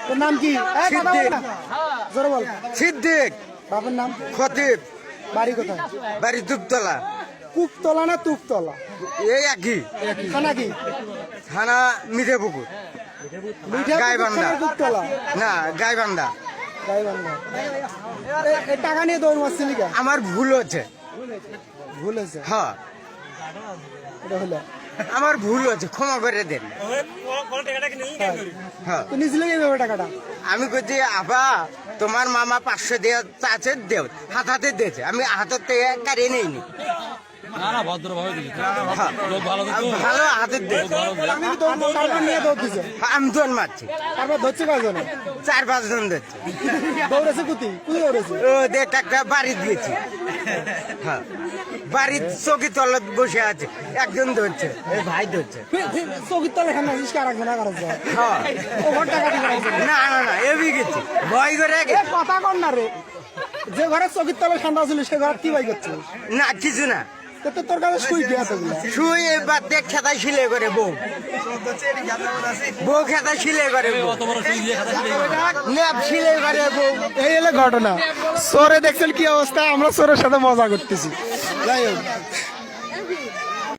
তোর নাম কি? সিদ্দিক। জোরে বল। সিদ্দিক। বাবার নাম? খতিব। বাড়ি কোথায়? বাড়ি দুপতলা। কুকতলা না তুকতলা? এই একই। থানা কি? থানা মিঠাপুকুর। গাইবান্ধা। কুকতলা না গাইবান্ধা। গাইবান্ধা। এই টাকা নিয়ে দৌড় মারছিলি কেন? আমার ভুল হচ্ছে। ভুল হয়েছে। হ্যাঁ এটা হলো আমার ভুল হচ্ছে, ক্ষমা করে দেন। হ্যাঁ তুই নিয়েছিলি এইভাবে টাকাটা? আমি কইছি আপা তোমার মামা 500 দিয়ে চাচ্ছে দেও, হাতে দিয়েছে, আমি হাতের থেকে কারিয়ে নেইনি। না না ভদ্রভাবে দিয়েছি। হ্যাঁ, লোক ভালো তো ভালো হাতের দিয়েছে। আপনি কি তারপর নিয়ে দৌড় দিছে? আমি দোন মারছি, তারপর ধরছে কয়জনে? 4-5 জন দিচ্ছে। দৌড়েছে কুতি দৌড়েছে? ও দেখ একটা বাড়ি দিয়েছি। হ্যাঁ বাড়ির চৌকি তলা বসে আছে, একজন ধরছে, এই ভাই ধরছে। চৌকির তলে খান আসিস কি আর রাখবে না কারো? হ্যাঁ ওভার টাকা দিয়ে রাখবে। না না না এবি গেছি ভয় করে এ কথা কর না রে। যে ঘরে চৌকির তলে ঠান্ডা ছিল সে ঘর কি ভাই করছিস? না কিছু না, তো তোর কাছে শুই গিয়া তোগুলা। শুই এবার দেখ খেতায় শিলে করে বউ খেতায় শিলে করে বউ, অত বড় সুই দিয়ে খাতা ছিলে। ন্যাপ শিলে করে বউ। এই হলো ঘটনা। সোরে দেখছেন কি অবস্থা, আমরা সোরের সাথে মজা করতেছি। যাই হোক